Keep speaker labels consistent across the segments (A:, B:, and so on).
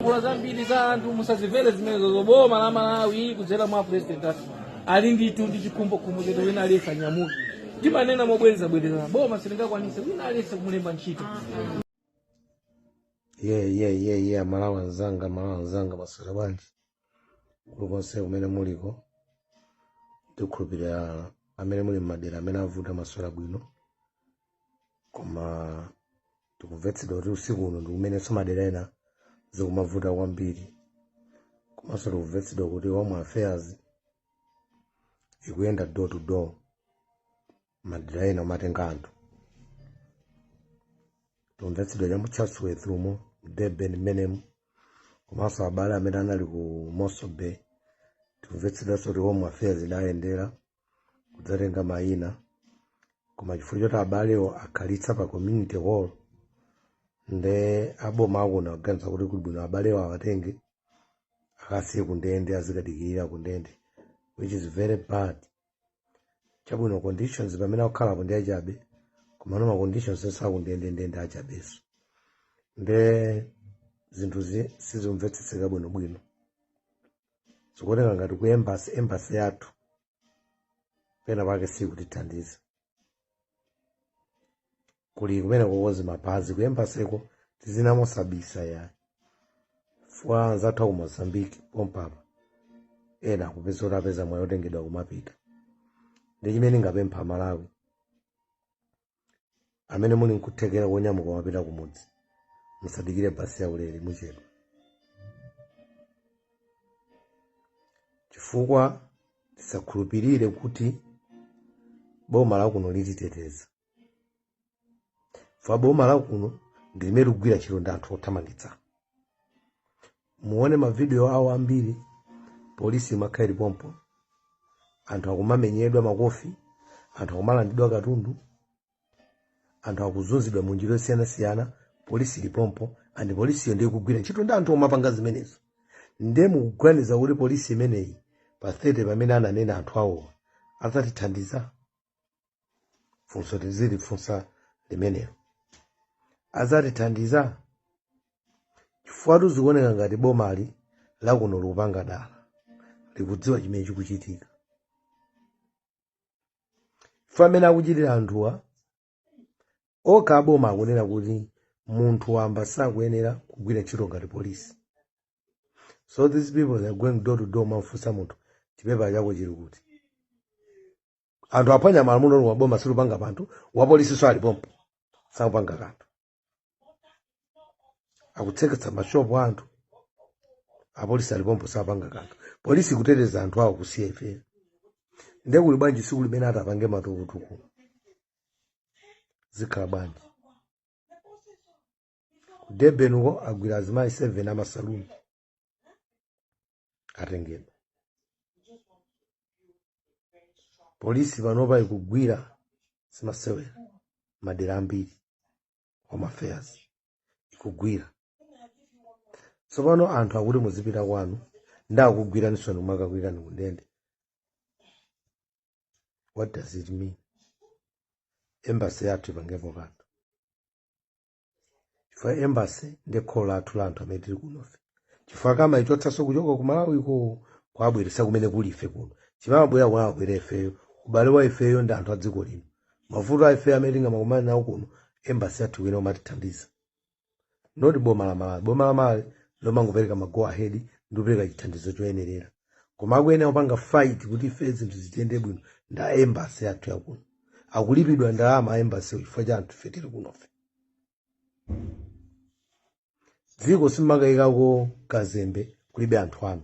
A: mwalankhula zambiri za anthu musazimvere zimene zoboma la Malawi kudzera mwa president athu ali ndithu ndi chikhumbokhumbo choti wina aliyense anyamuke. Timanena mobwereza boma silingakwanise wina aliyense kumulemba ntchito.
B: Malawi anzanga maswera bwanji kulikonse kumene muliko tikhulupirira amene muli m'madera amene avuta maswera bwino, koma tikumvetsedwa kuti usiku uno ndi kumenenso madera ena zikumavuta kwambiri, komanso tikumvetsedwa kuti Home Affairs ikuyenda door to door madera ena umatenga anthu. Tikumvetsedwa cha Chatsworth umo, Durban menemu, komanso abale amene anali ku Moso Bay. Tikumvetsedwanso kuti Home Affairs idayendera kudzatenga mayina, koma chifukwa choti abalewo akhalitsa pa community hall nde aboma akuna kuganiza kuti kuli bwino abalewo awatenge akasiye kundende azikadikirira kundende, which is very bad. Chabwino conditions pamene akukhalapo ndi achabe, koma noma conditions sakundende achabeso, nde zinthu sizimvetsetseka bwinobwino. Zikuoneka ngati ku embassy yathu pena pake sikutithandiza. Kuli kumene kukozi mapazi ku embassyko tizinamosabisa ya fwa zathu ku Mozambique pompapa ena kupeza kuti apeza mwayi otengedwa kumapita. Ndi chimene ngapempha Malawi amene muli nkuthekera konyamuka mapita kumudzi, musadikire basi yaulere muchedwa, chifukwa tisakhulupirire kuti boma la kuno lititeteza. Fa boma la kuno ndimene ligwira ntchito ndi anthu othamangitsa. Muone ma video awo ambiri, polisi imakhala pompo, anthu akumamenyedwa makofi, anthu akumalandidwa katundu, anthu akuzunzidwa mu njira yosiyanasiyana, polisi ilipompo, andi polisi yo ndiye kugwira ntchito ndi anthu omapanga zimenezo. Nde mukuganiza kuti polisi imeneyi pa 30 pamene ananena anthu awo adzatithandiza? Funso tizilifunsa limenelo. Adzatithandiza? Chifukwa tuzikuoneka ngati bomali la kuno lupanga dala likudziwa chimene chikuchitika. Fa amene akuchitira anthuwa oka aboma akunena kuti munthu wamba sakuyenera kugwira ntchito ngati polisi. So these people they are going door to door mafunsa munthu chipepa chako chili kuti. Anthu aphwanya malamulo wa boma silupanga panthu, wa polisi so ali pompo sakupanga kanthu. Akutseketsa mashopu anthu, apolisi ali pompo sapanga kanthu. Polisi kuteteza anthu awo kusiya ife. Nde kuli bwanji siku limene atapange matukutuku zikhala bwanji. Ku Durban uko agwira azimayi 7 amasaluni atengedwa. Polisi panopa ikugwira simasewera madera ambiri Home Affairs ikugwira. So pano anthu akuti muzipita kwanu ndakugwira nisoni mwakagwira ni kundende. What does it mean? Embassy yathu ipangepo kanthu. Chifukwa embassy ndi kholo lathu la anthu amene tili kunofe. Chifukwa kama ichotsaso kuchoka ku Malawi ko kwabweresa kumene kuli ife kuno. Chimabwera kwabwera ifeyo, ubale wa ifeyo ndi anthu a dziko lino. Mavuto a ifeyo amene ngamakumana nawo kuno, embassy yathu ine umatithandiza. Noti boma la Malawi. Boma la Malawi lomangopereka go ahead ndi kupereka chithandizo choyenerera. Koma akuyenera kupanga fight kuti ife zinthu zitende bwino nda embassy yathu yakuno. Akulipidwa ndalama embassy chifukwa cha anthu ife tili kunofe. Dziko simakayikako kazembe kulibe anthu anu.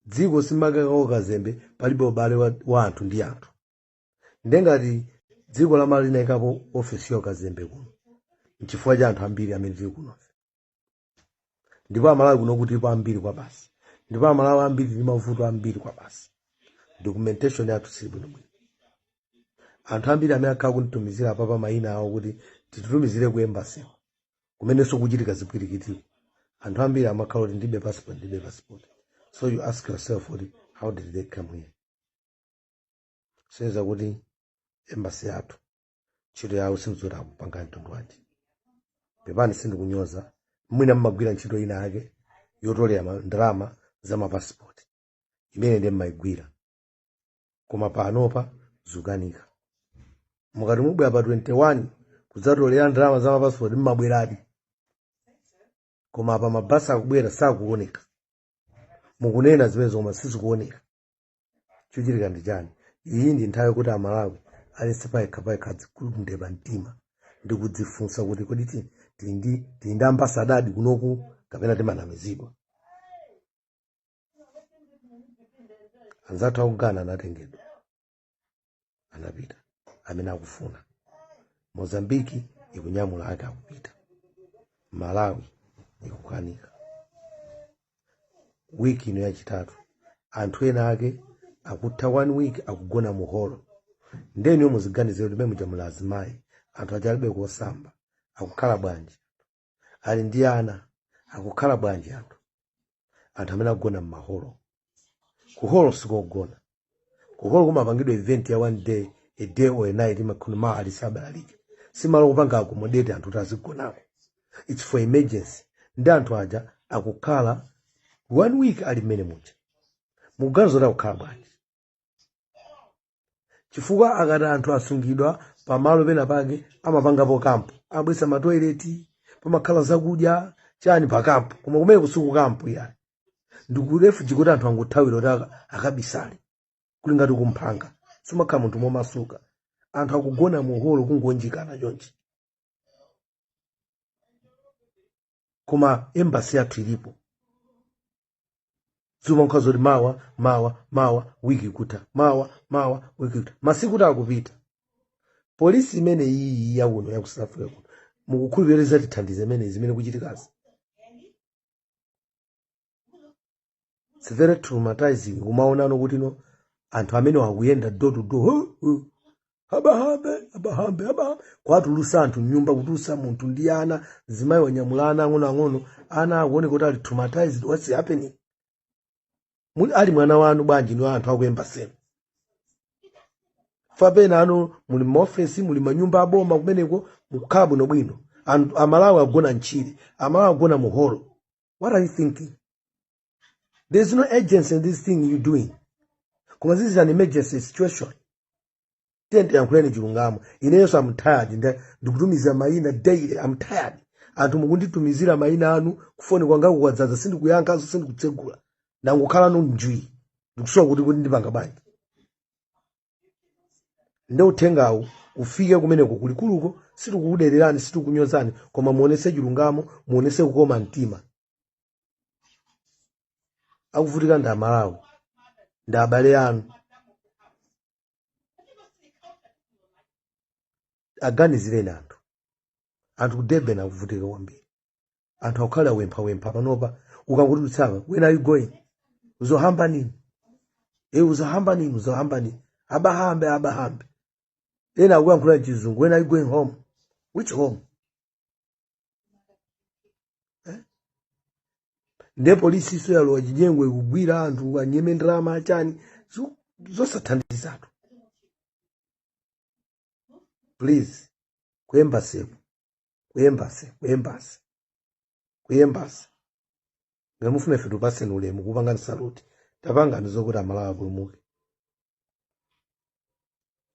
B: Dziko simakayikako kazembe palibe ubale wa anthu ndi anthu. Ndengati dziko la Malawi linayikapo ofisi ya kazembe kuno nchifukwa cha anthu ambiri amene tili kunofe. Ndipo Malawi kuno kuti pa ambiri kwa basi. Ndipo Malawi ambiri ndi mavuto ambiri kwa basi. Documentation yathu sili bwino. Anthu ambiri amene akhala kunitumizira papa mayina awo kuti titutumizire ku embassy kumene sokuchitika zipwirikitiko. Anthu ambiri amakhala kuti ndibe passport. So you ask yourself how did they come here? Senza kuti embassy yathu ntchito yawo simzoti akupanga mtundu wanji. Pepani sindikunyoza mwina mmagwira ntchito ina yake yotolera ndalama za mapasipoti imene ndi mmaigwira. Koma panopa zukanika. Mukati mubwera pa 21 kudzatolera ndalama za mapasipoti mmabweradi. Koma apa mabasi akubwera sakuoneka. Mukunena zimene zomwe sizikuoneka. Chochitika ndi chani? Iyi ndi nthawi kuti Amalawi aliyense payekha adzikulunde mtima ndi kudzifunsa kuti kodi tili ndi ambasadadi kunoku kapena timanamizidwa. Anzathu akugana anatengedwa anapita amene akufuna. Mozambiki ikunyamula ake akupita. Malawi ikukanika. Wiki ino yachitatu anthu ena ake akutha 1 week akugona muholo. Ndeni yo muziganiziro limene mujamula azimayi anthu achalibe kosamba akukhala bwanji. Ali ndi ana akukhala bwanji anthu amene akugona mmaholo. Kuholo sikogona. Kuholo kumapangidwa event ya 1 day, a day or a night imakhunuma ali sabalalika. Simalo kupanga accommodate anthu tazigonako. It's for emergency. Ndi anthu aja akukhala 1 week ali mmene muja. Muganizo ta kukhala bwanji. Chifukwa akati anthu asungidwa pamalo pena pake amapangapo kampu. Abwesa matoileti, pamakhala zakudya, chani pa kampu. Koma kumene kusuku kampu yani. Ndikurefuji kuti anthu angothawira kuti akabisale. Kuli ngati kumphanga. Simakhala munthu momasuka. Anthu akugona muholo kungonjikana chonchi. Koma embassy yathu ilipo. Zuma nkhazo li mawa wiki kuta. Mawa wiki kuta. Masiku akupita. Polisi imene iyi yauno ya South Africa kuno. Mukukhulupirira tithandize zimene kuchitikazi. It's very traumatizing. Kumaonano kuti no anthu amene wakuyenda door to door. Abahambe. Kwatulusa anthu nyumba kutulusa munthu ndi ana zimayi wanyamulana ang'ono ana akuone kuti ali traumatized. What's happening? Ali mwana wanu bwanji ni anthu akuyemba sema. Fapena ano muli maofesi muli manyumba aboma kumeneko mukhabu no bwino. Amalawi agona nchiri. Amalawi agona muholo. What are you thinking? There's no urgency in this thing you're doing. Koma this is an emergency situation. Tende yankuleni chilungamo. Ineyo I'm tired. Ndikutumiza mayina daily. I'm tired. Anthu mukunditumizira mayina anu kufoni kwanga kwadzaza sindi kuyankhazo sindi kutsegula. Ndangokhala no njwi. Ndikushowa kuti ndipanga bwanji. Ndo uthengawo ufike kumeneko kulikuluko situkukudererani situkunyozani koma muonese chilungamo muonese kukoma mtima. Akuvutika ndi Amalawi ndi abale anu. Aganizireni anthu kudebena akuvutika kwambiri. Anthu akukhala wempha panopa ukanguti utsaka when are you going? Uzohamba nini? Uzohamba nini? Abahambe. Ena akuyankhula chizungu. When are you going home? Which home? Nde polisi iso yalowa chinyengwe kugwira anthu anyeme ndalama achani zosathandizatu. Please, kuembasi. Ngamufune fetu paseni ulemu kupanga nsaluti. Tapanga ndizokuti Amalawi apulumuke.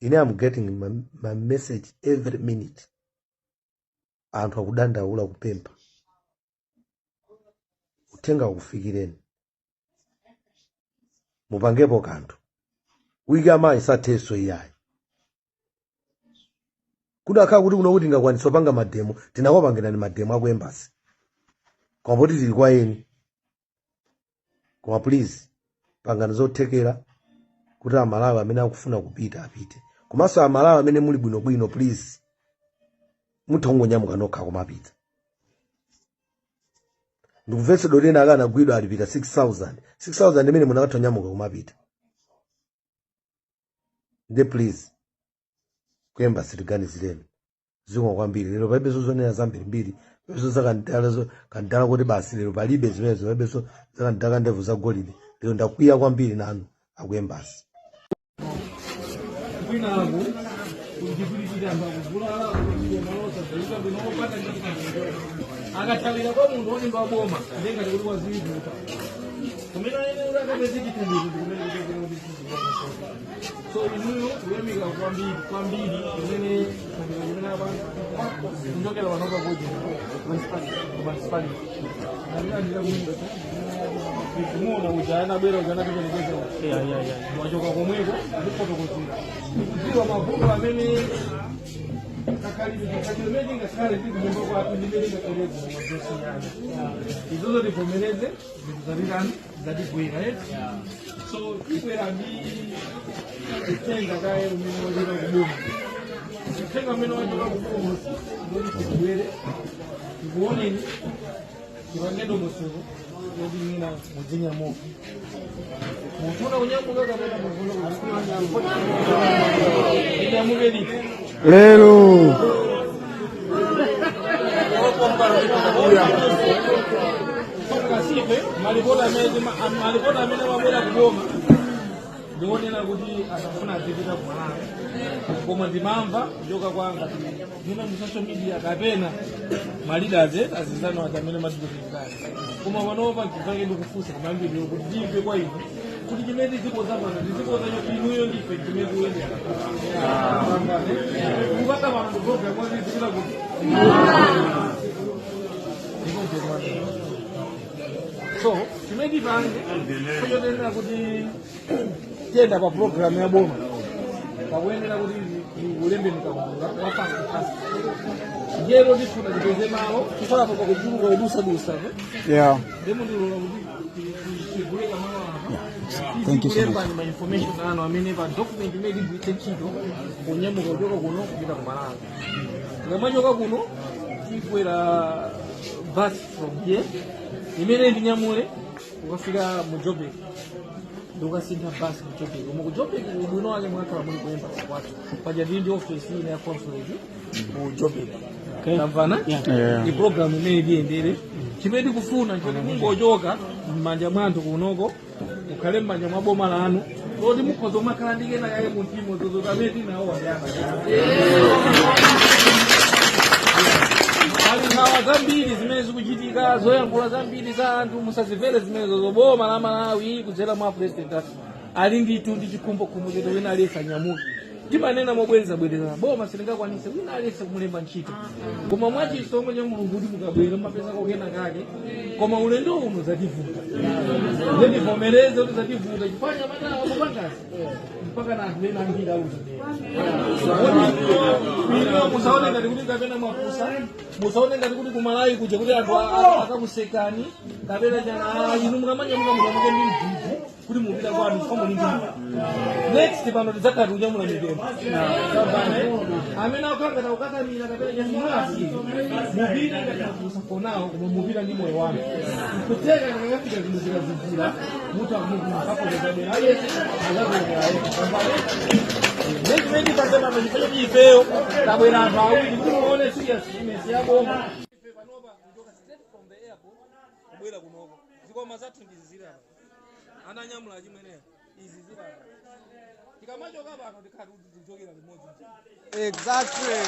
B: I'm getting my message every minute. Anthu akudandaula kupempha. Uthenga kufikireni. Mupangepo kanthu. Wiki amayi satheso iyayi. Kudakhala kuti kuno kuti ngakwanisa panga mademo, tinakopangirani mademo aku embassy. Koma poti tili kwa eni. Koma please, pangani zothekera kuti Amalawi amene akufuna kupita apite. Komanso Amalawi amene muli bwino please. Muthongonyamuka nokha kumapita. Ndikuvese dorena akana gwidwa alipita 6,000. 6,000 imene munakathonyamuka kumapita. Nde please. Kuemba sitiganizireni. Zingwa kwambiri. Lero palibeso zonena zambiri. Palibeso zakandala kuti basi lero palibe zimenezo. Palibeso zakandala ndevu za golide. Lero ndakwiya kwambiri nanu akuembasi.
A: Kujibuliza mbagula, kujibuliza malosa, kujibuliza mbagula, akatawira kwa mundu oni mbaboma ndenga kuti wazivuta kumena ene uraka beziki tendezi kumena kuti so inuyo kuyamika kwambiri kumene kumena abantu ndokera vanoka kuti municipality ndandira kuimba kumona ujana bwera ujana kuchenekeza wachoka komweko ndipotokotira kudziwa mavuto amene kakalimeji ngasikale ndi kumumba kwatu ndimene ngakoleza mumazosiyana izozo tivomereze zikuzalirani zatigwera so igwera ndi itenga kaye umene wachita kuboma itenga umene wachita kuboma ndoti tikubwere tikuoneni tipangedo musoro yoti mina muzinyamuka mufuna kunyamuka kapena mufuna kunyamuke liti
B: lero
A: malipota amene wabwera kuboma ndionena kuti atafuna azipita kumalanga koma ndimamva njoka kwanga ndina mu social media kapena maleaders azizano amene madikutikani koma panopa ndipake ndikufunsa kumambiri kuti ndive kwa inu kuti chimene zipo zapano ndizipoza choti inuyo ndife chimene kuyendera kupata pano ndiprogram wazizipita kuti so chimene pange kuchotendera kuti tiyenda pa program ya boma pakuyenera kuti ulembeni kakula wafasi njero ndifuna tipeze malo kufana pa kujuluka udusa ndemundilola kuti tiguleka malo apa tikulemba ma information ano amene pa document imene igwitse ntchito kunyamuka kuchoka kuno kupita kumalanga tikamachoka kuno tikwera bus from here imene ndinyamule ukafika mu Joburg ndikasintha basi mu Joburg koma ku Joburg ubwino wake mwakhala muli kuyemba kwathu paja ndi office ine ya consulate mu Joburg tamvana ni program imene iyendere chimene tikufuna choti mungochoka m'manja mwanthu kunoko ukhale m'manja mwa boma lanu kuti mukhoza umakhala ndi kena kaye mu ntimo zozo amene tinawo wayana nkhawa zambiri zimene zikuchitika zoyankhula zambiri za anthu musazimvere zimene zoboma la Malawi kudzera mwa president ati ali nditu ndi chikhumbokhumbo chete wina aliyense anyamuke timanena mobwereza boma silingakwanise wina aliyense kumulemba ntchito koma mwachisomo cha Mulungu kuti mukabwera mapesa kokena kake koma ulendo uno zativuta ndivomereze kuti zativuta chifanya manawa kupangasi mpaka na anthu ena ambiri auzinera musaone ngati kuti kapena mwapusa musaone ngati kuti kumalawi kuja kuti anthu akakusekani kapena chana inu mukamanyamuka mukamuke ndi mdidi kuti mupita kwanu chifambo ndi next pano tidzakati kunyamula mitembo amene akukangata kukakamira kapena chasimulasii mupita ngati mapusa fonawo koma mupita ndi moyo wanu kuteka ngakafika zinthu zikazizira mutakapokezabera ayese azakuekerayo Next pasema mjifanya mjifeo tabwera anthu awiri kuti muone seriousness ya boma panopa kuchoka straight from the airport kubwera kunoko zikoma zathu ndizizira ananyamula chimene izizira tikamachoka pano tikhati kuti tichokera limodzi
C: exactly